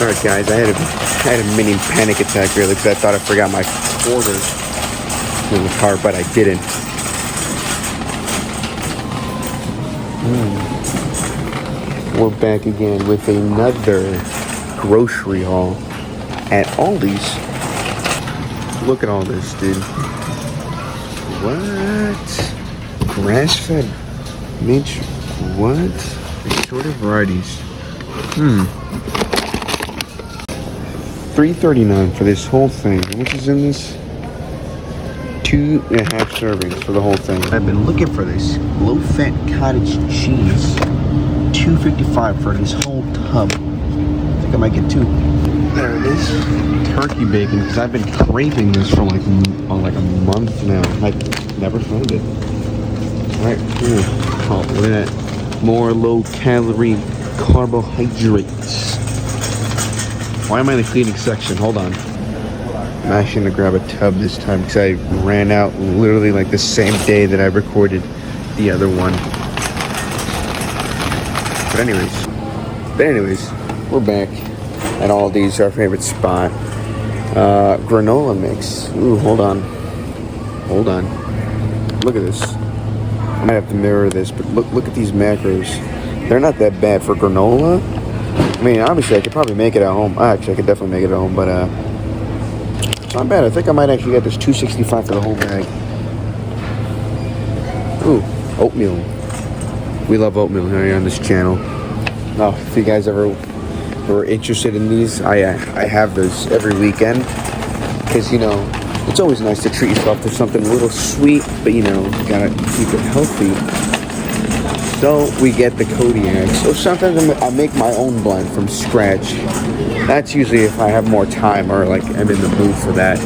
Alright guys, I had a mini panic attack really because I thought I forgot my quarters in the car, but I didn't. We're back again with another grocery haul at Aldi's. Look at all this, dude. What? Grass-fed mince? What? Assorted varieties. $3.39 for this whole thing. How much is in this? 2.5 servings for the whole thing. I've been looking for this low-fat cottage cheese. $2.55 for this whole tub. I think I might get 2. There it is. Turkey bacon, because I've been craving this for like a month now. I never found it. Alright, here. Oh, look at that. More low-calorie carbohydrates. Why am I in the cleaning section? Hold on. I'm actually gonna grab a tub this time because I ran out literally like the same day that I recorded the other one. But anyways, we're back at Aldi's, our favorite spot. Granola mix. Ooh, hold on. Look at this. I might have to mirror this, but look at these macros. They're not that bad for granola. I mean, obviously, I could probably make it at home. Actually, I could definitely make it at home, but it's not bad. I think I might actually get this $2.65 for the whole bag. Ooh, oatmeal. We love oatmeal here on this channel. Now, if you guys ever were interested in these, I have those every weekend because, you know, it's always nice to treat yourself to something a little sweet, but, you know, you gotta keep it healthy. So we get the Kodiaks. So sometimes I make my own blend from scratch. That's usually if I have more time or like I'm in the mood for that.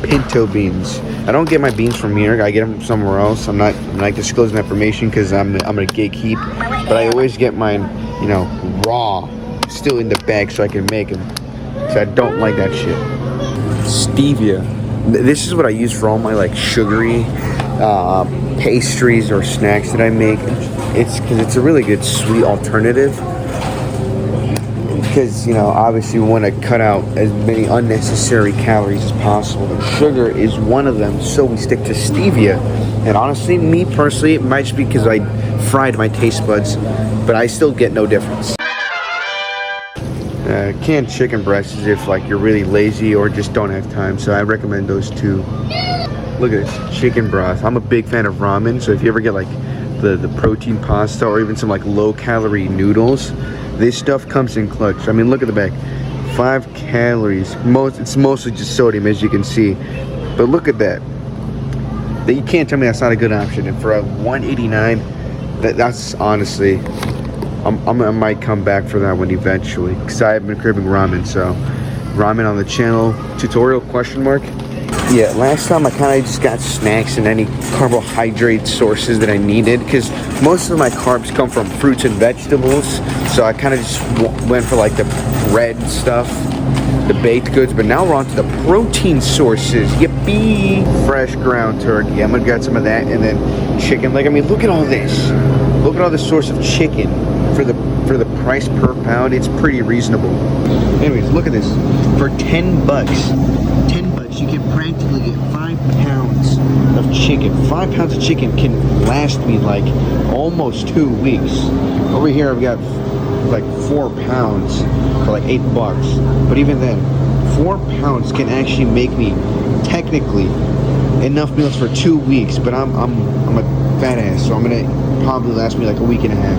Pinto beans. I don't get my beans from here. I get them from somewhere else. I'm not disclosing that information because I'm a gatekeep. But I always get mine, you know, raw, still in the bag so I can make them. So I don't like that shit. Stevia. This is what I use for all my like sugary pastries or snacks that I make. It's because it's a really good sweet alternative. Because, you know, obviously we want to cut out as many unnecessary calories as possible. And sugar is one of them, so we stick to stevia. And honestly, me personally, it might just be because I fried my taste buds, but I still get no difference. Canned chicken breasts is if like you're really lazy or just don't have time, so I recommend those too. Look at this, chicken broth. I'm a big fan of ramen, so if you ever get like the protein pasta or even some like low-calorie noodles, this stuff comes in clutch. I mean, look at the back. 5 calories. It's mostly just sodium, as you can see. But look at that. You can't tell me that's not a good option. And for a $1.89, that's honestly, I might come back for that one eventually, because I have been craving ramen. So ramen on the channel tutorial ? Yeah, last time I kind of just got snacks and any carbohydrate sources that I needed, because most of my carbs come from fruits and vegetables. So I kind of just went for like the bread stuff, the baked goods. But now we're on to the protein sources. Yippee! Fresh ground turkey. I'm gonna get some of that, and then chicken. Like, I mean, look at all this. Look at all the source of chicken for the price per pound. It's pretty reasonable. Anyways, look at this. For $10, you can practically get 5 pounds of chicken. 5 pounds of chicken can last me like almost 2 weeks. Over here, I've got like 4 pounds for like $8. But even then, 4 pounds can actually make me technically enough meals for 2 weeks. But I'm a fat ass, so I'm gonna probably last me like a week and a half.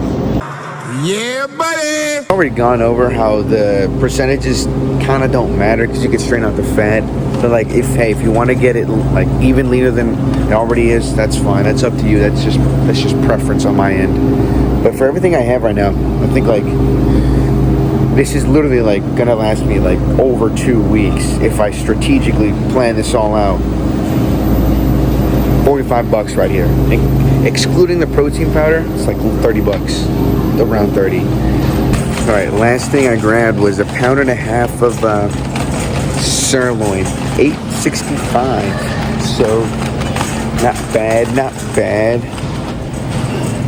Yeah, buddy! I've already gone over how the percentages kind of don't matter because you can strain out the fat. But like, if you want to get it like even leaner than it already is, that's fine. That's up to you. That's just preference on my end. But for everything I have right now, I think like this is literally like gonna last me like over 2 weeks if I strategically plan this all out. $45 right here, excluding the protein powder. It's like $30, around 30. All right, last thing I grabbed was a 1.5 pounds of sirloin, $8.65. So not bad.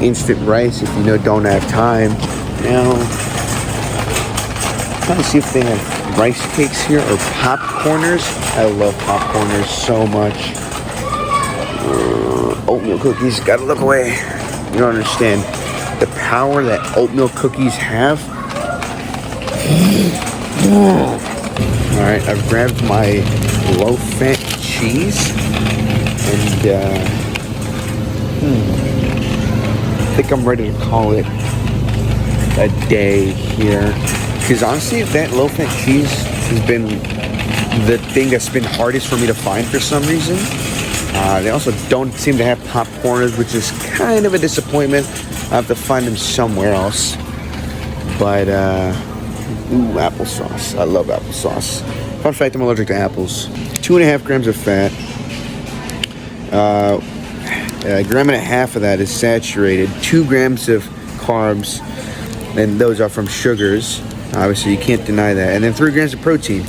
Instant rice if you don't have time. Now Trying to see if they have rice cakes here or popcorners. I love popcorners so much. Oatmeal cookies, gotta look away. You don't understand the power that oatmeal cookies have. Alright, I've grabbed my low-fat cheese and I think I'm ready to call it a day here. Because honestly, that low-fat cheese has been the thing that's been hardest for me to find for some reason. They also don't seem to have popcorners, which is kind of a disappointment. I have to find them somewhere else. But, ooh, applesauce. I love applesauce. Fun fact, I'm allergic to apples. 2.5 grams of fat. A gram and a half of that is saturated. 2 grams of carbs, and those are from sugars. Obviously, you can't deny that. And then 3 grams of protein.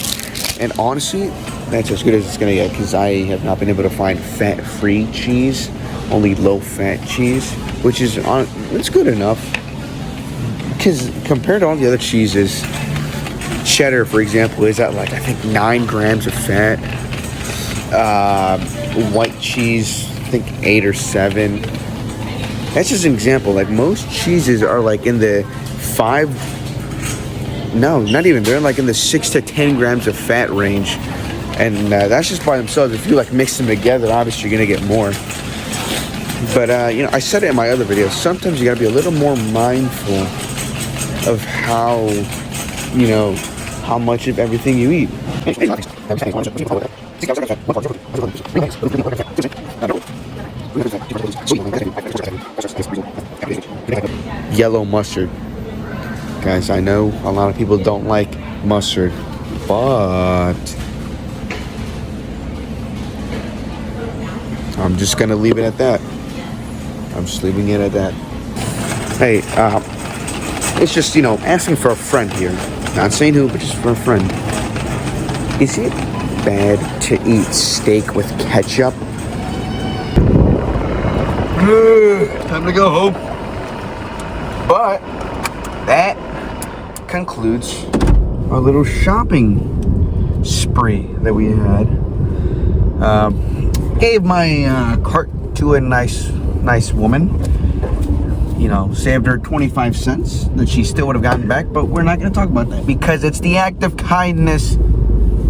And honestly, that's as good as it's gonna get, because I have not been able to find fat-free cheese, only low-fat cheese, which is it's good enough. Because compared to all the other cheeses, cheddar, for example, is at like I think 9 grams of fat. White cheese, I think 8 or 7. That's just an example. Like most cheeses are like in the 5. No, not even. They're like in the 6 to 10 grams of fat range. And that's just by themselves. If you like mix them together, obviously you're gonna get more. But you know, I said it in my other videos. Sometimes you gotta be a little more mindful of how, you know, how much of everything you eat. Yellow mustard. Guys, I know a lot of people don't like mustard, but I'm just gonna leave it at that. I'm just leaving it at that. Hey, it's just, you know, asking for a friend here. Not saying who, but just for a friend. Is it bad to eat steak with ketchup? Time to go home. But that concludes our little shopping spree that we had. Gave my cart to a nice woman. You know, saved her 25 cents that she still would have gotten back, but we're not going to talk about that because it's the act of kindness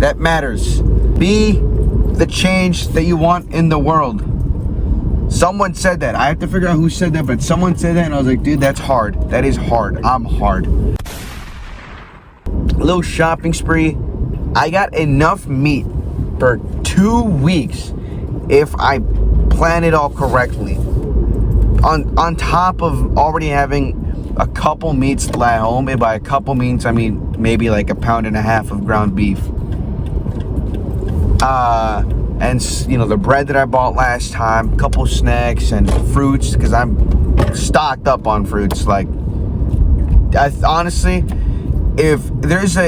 that matters. Be the change that you want in the world. Someone said that. I have to figure out who said that, but someone said that and I was like, dude, that's hard. That is hard. I'm hard. A little shopping spree. I got enough meat for 2 weeks if I plan it all correctly. On top of already having a couple meats at home, and by a couple means I mean maybe like 1.5 pounds of ground beef. And you know, the bread that I bought last time, a couple snacks and fruits, because I'm stocked up on fruits. Like, honestly, if there's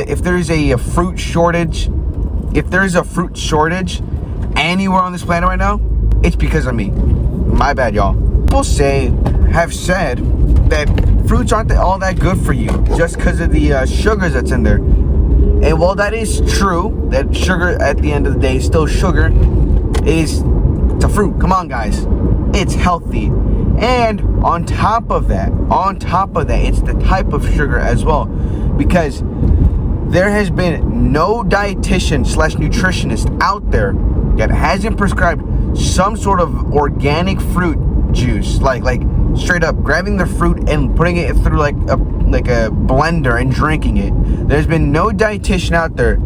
a fruit shortage, anywhere on this planet right now, it's because of me. My bad, y'all. People have said that fruits aren't all that good for you just because of the sugars that's in there. And while that is true, that sugar at the end of the day is still sugar, it's a fruit. Come on, guys. It's healthy. And on top of that, it's the type of sugar as well. Because there has been no dietitian/nutritionist out there that hasn't prescribed some sort of organic fruit juice, like straight up grabbing the fruit and putting it through like a blender and drinking it. There's been no dietitian out there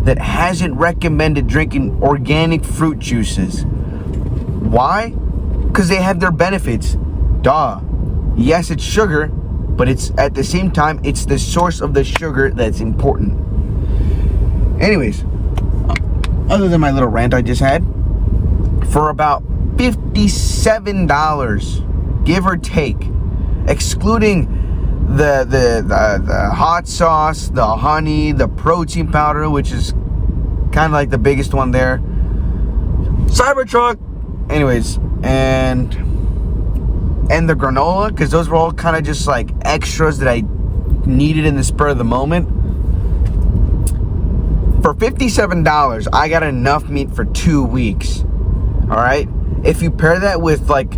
that hasn't recommended drinking organic fruit juices. Why? Because they have their benefits. Duh. Yes, it's sugar, but it's at the same time, it's the source of the sugar that's important. Anyways, other than my little rant I just had, for about $57, give or take, excluding the hot sauce, the honey, the protein powder, which is kind of like the biggest one there, Cybertruck, anyways, and the granola, because those were all kind of just like extras that I needed in the spur of the moment. For $57, I got enough meat for 2 weeks. All right. If you pair that with, like,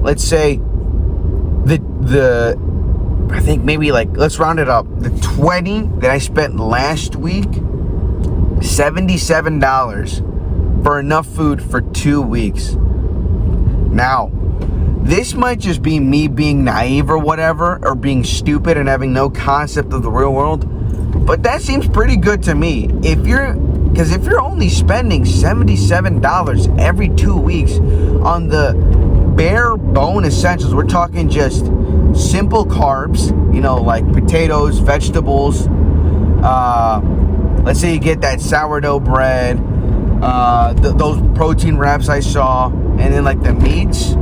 let's say the I think maybe, like, let's round it up, the 20 that I spent last week, $77 for enough food for 2 weeks. Now, this might just be me being naive or whatever, or being stupid and having no concept of the real world, but that seems pretty good to me. Because if you're only spending $77 every 2 weeks on the bare bone essentials, we're talking just simple carbs, you know, like potatoes, vegetables, let's say you get that sourdough bread, those protein wraps I saw, and then like the meats.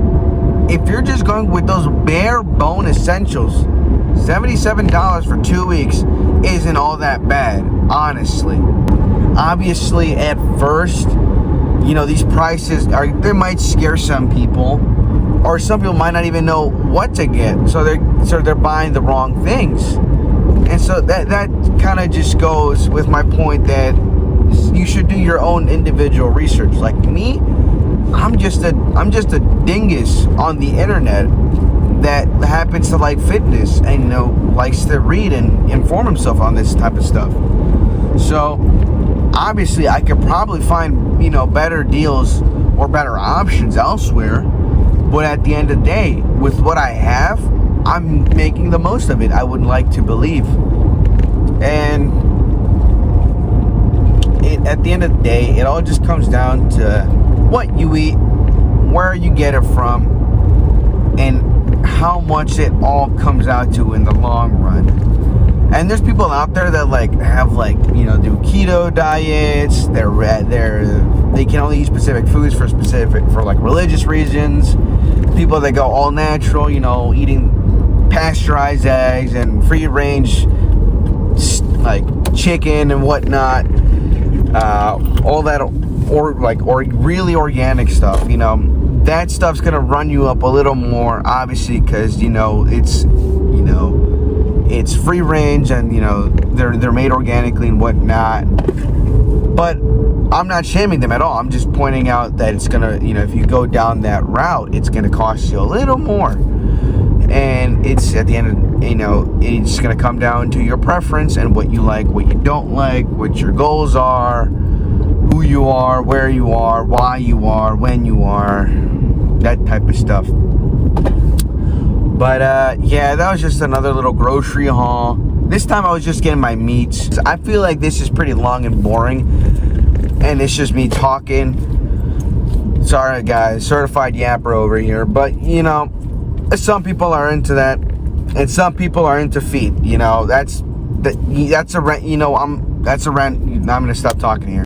If you're just going with those bare bone essentials, $77 for 2 weeks isn't all that bad, honestly. Obviously, at first, you know, these prices they might scare some people, or some people might not even know what to get, so they're buying the wrong things. And so that kind of just goes with my point that you should do your own individual research. Like me, I'm just a dingus on the internet that happens to like fitness and, you know, likes to read and inform himself on this type of stuff. So obviously I could probably find, you know, better deals or better options elsewhere, but at the end of the day, with what I have, I'm making the most of it, I would like to believe. And at the end of the day, it all just comes down to what you eat, where you get it from, and how much it all comes out to in the long run. And there's people out there that like have, like, you know, do keto diets. They can only eat specific foods for like religious reasons. People that go all natural, you know, eating pasteurized eggs and free range like chicken and whatnot. All that, or really organic stuff, you know, that stuff's gonna run you up a little more, obviously, because, you know, it's free range and, you know, they're made organically and whatnot. But I'm not shaming them at all. I'm just pointing out that it's gonna, you know, if you go down that route, it's gonna cost you a little more. And it's, at the end of, you know, it's gonna come down to your preference and what you like, what you don't like, what your goals are, who you are, where you are, why you are, when you are, that type of stuff. But yeah, that was just another little grocery haul. This time I was just getting my meats. I feel like this is pretty long and boring, and it's just me talking. Sorry guys, certified yapper over here. But, you know, some people are into that, and some people are into feet. You know, that's a rent. You know, that's a rent. I'm gonna stop talking here.